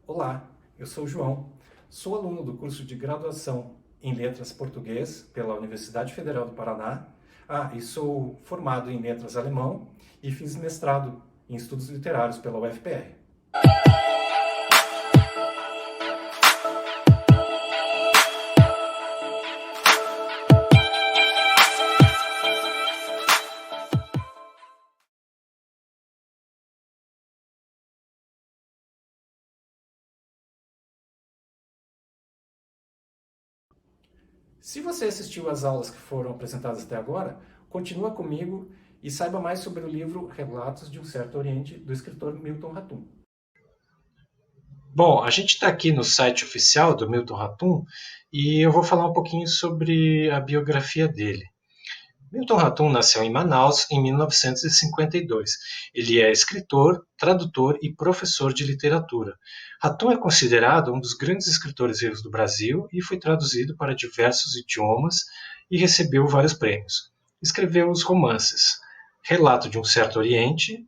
Olá, eu sou o João, sou aluno do curso de graduação em Letras Português pela Universidade Federal do Paraná. E sou formado em Letras Alemão e fiz mestrado em Estudos Literários pela UFPR. Se você assistiu às aulas que foram apresentadas até agora, continua comigo e saiba mais sobre o livro Relatos de um Certo Oriente, do escritor Milton Ratum. Bom, a gente está aqui no site oficial do Milton Ratum e eu vou falar um pouquinho sobre a biografia dele. Milton Ratum nasceu em Manaus em 1952. Ele é escritor, tradutor e professor de literatura. Ratum é considerado um dos grandes escritores vivos do Brasil e foi traduzido para diversos idiomas e recebeu vários prêmios. Escreveu os romances Relato de um Certo Oriente,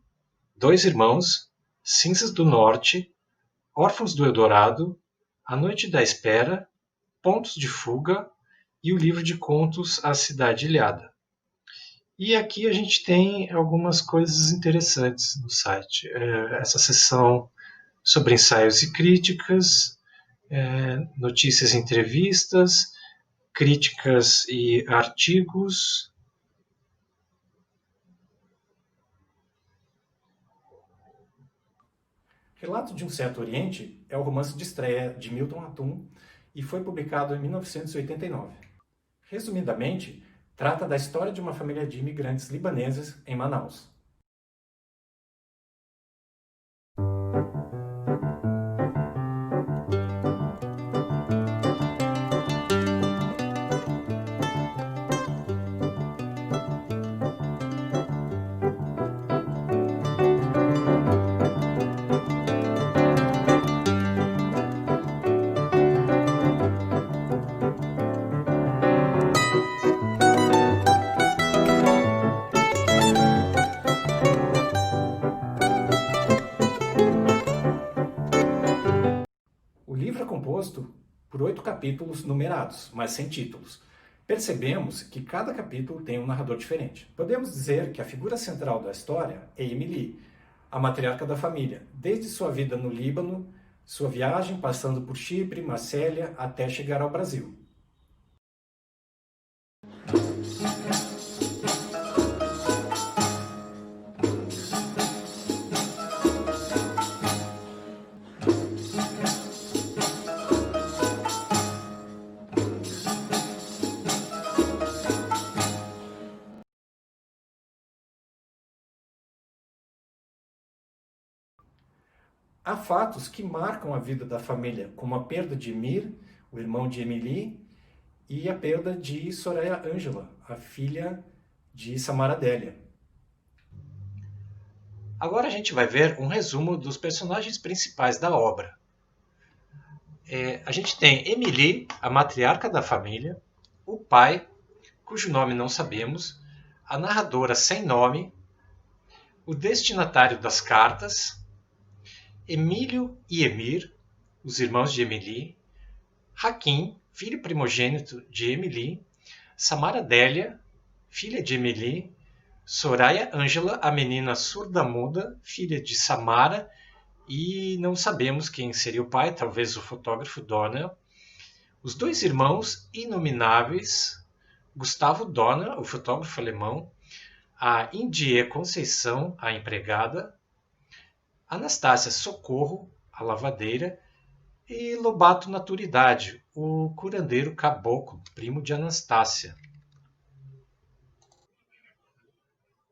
Dois Irmãos, Cinzas do Norte, Órfãos do Eldorado, A Noite da Espera, Pontos de Fuga e o livro de contos A Cidade Ilhada. E aqui a gente tem algumas coisas interessantes no site. Essa seção sobre ensaios e críticas, notícias e entrevistas, críticas e artigos. Relato de um Certo Oriente é o romance de estreia de Milton Ratum e foi publicado em 1989. Resumidamente, trata da história de uma família de imigrantes libaneses em Manaus. O livro é composto por 8 capítulos numerados, mas sem títulos. Percebemos que cada capítulo tem um narrador diferente. Podemos dizer que a figura central da história é Emily, a matriarca da família, desde sua vida no Líbano, sua viagem passando por Chipre, Marcélia, até chegar ao Brasil. Há fatos que marcam a vida da família, como a perda de Emir, o irmão de Emily, e a perda de Soraya Ângela, a filha de Samara Adélia. Agora a gente vai ver um resumo dos personagens principais da obra. A gente tem Emily, a matriarca da família, o pai, cujo nome não sabemos, a narradora sem nome, o destinatário das cartas, Emílio e Emir, os irmãos de Emily, Hakim, filho primogênito de Emily, Samara Adélia, filha de Emily, Soraya Ângela, a menina surda-muda, filha de Samara, e não sabemos quem seria o pai, talvez o fotógrafo Donner, os dois irmãos inomináveis, Gustavo Donner, o fotógrafo alemão, a Indie Conceição, a empregada, Anastácia Socorro, a lavadeira, e Lobato Naturidade, o curandeiro caboclo, primo de Anastácia.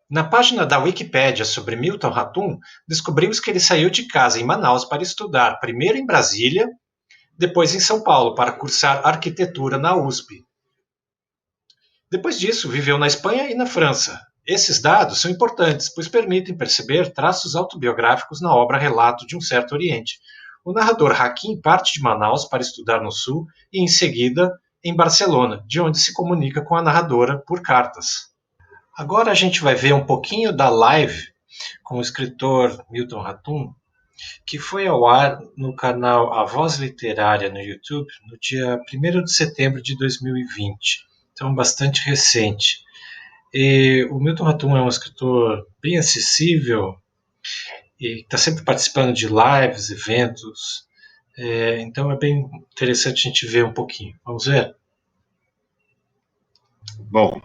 Na página da Wikipédia sobre Milton Ratum, descobrimos que ele saiu de casa em Manaus para estudar, primeiro em Brasília, depois em São Paulo, para cursar arquitetura na USP. Depois disso, viveu na Espanha e na França. Esses dados são importantes, pois permitem perceber traços autobiográficos na obra Relato de um Certo Oriente. O narrador Hakim parte de Manaus para estudar no Sul e, em seguida, em Barcelona, de onde se comunica com a narradora por cartas. Agora a gente vai ver um pouquinho da live com o escritor Milton Ratum. que foi ao ar no canal A Voz Literária no YouTube no dia 1º de setembro de 2020, então bastante recente. E o Milton Ratum é um escritor bem acessível e está sempre participando de lives, eventos, então é bem interessante a gente ver um pouquinho. Vamos ver? Bom,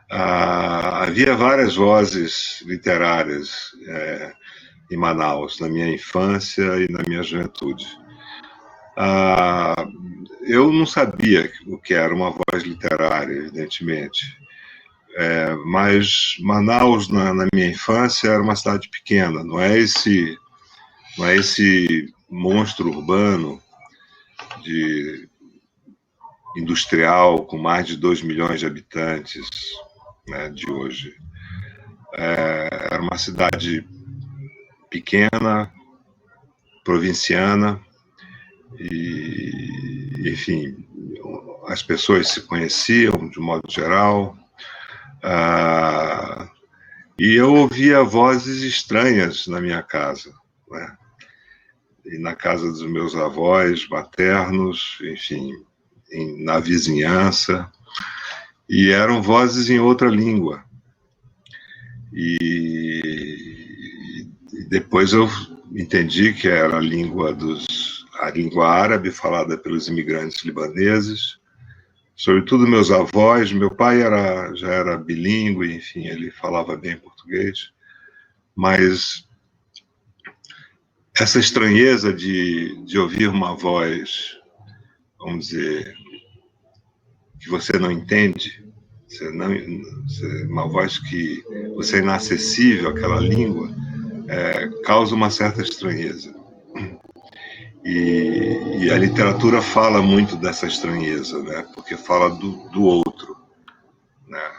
havia várias vozes literárias em Manaus, na minha infância e na minha juventude. Eu não sabia o que era uma voz literária, evidentemente. Mas Manaus, na minha infância, era uma cidade pequena, não é esse monstro urbano industrial com mais de 2 milhões de habitantes, né, de hoje. Era uma cidade pequena, provinciana, e, enfim, as pessoas se conheciam de modo geral, e eu ouvia vozes estranhas na minha casa, né? E na casa dos meus avós maternos, enfim, na vizinhança, e eram vozes em outra língua. E depois eu entendi que era a língua árabe falada pelos imigrantes libaneses, sobretudo meus avós. Meu pai já era bilíngue, enfim, ele falava bem português, mas essa estranheza de ouvir uma voz, vamos dizer, que você não entende, uma voz que você é inacessível àquela língua, causa uma certa estranheza. E a literatura fala muito dessa estranheza, né? Porque fala do outro, né?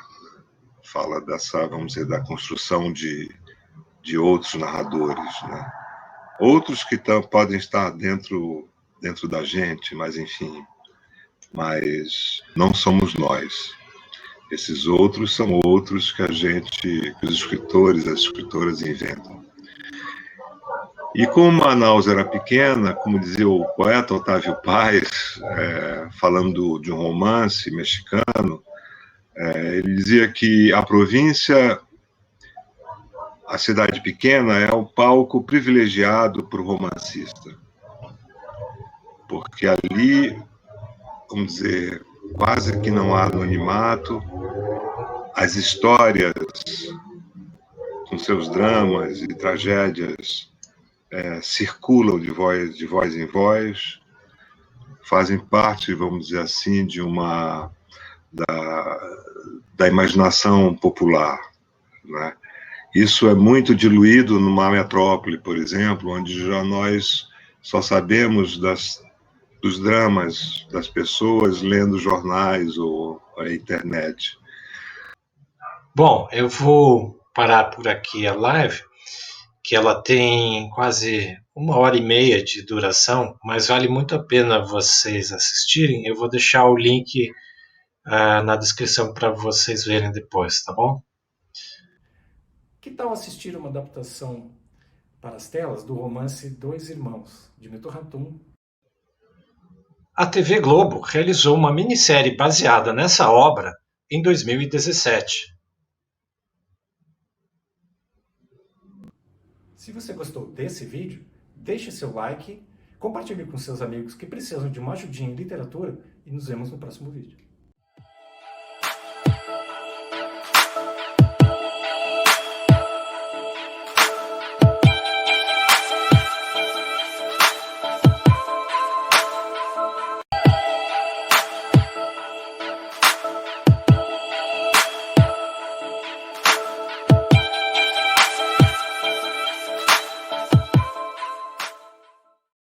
Fala dessa, vamos dizer, da construção de outros narradores, né? Outros que podem estar dentro da gente, mas enfim, mas não somos nós. Esses outros são outros que os escritores, as escritoras inventam. E como Manaus era pequena, como dizia o poeta Otávio Paz, falando de um romance mexicano, ele dizia que a província, a cidade pequena, é o palco privilegiado para o romancista. Porque ali, vamos dizer, quase que não há anonimato, as histórias, com seus dramas e tragédias, circulam de voz em voz, fazem parte, vamos dizer assim, da imaginação popular, né? Isso é muito diluído numa metrópole, por exemplo, onde já nós só sabemos dos dramas das pessoas lendo jornais ou a internet. Bom, eu vou parar por aqui a live, que ela tem quase 1h30 de duração, mas vale muito a pena vocês assistirem. Eu vou deixar o link na descrição para vocês verem depois, tá bom? Que tal assistir uma adaptação para as telas do romance Dois Irmãos, de Milton Ratum? A TV Globo realizou uma minissérie baseada nessa obra em 2017. Se você gostou desse vídeo, deixe seu like, compartilhe com seus amigos que precisam de uma ajudinha em literatura e nos vemos no próximo vídeo.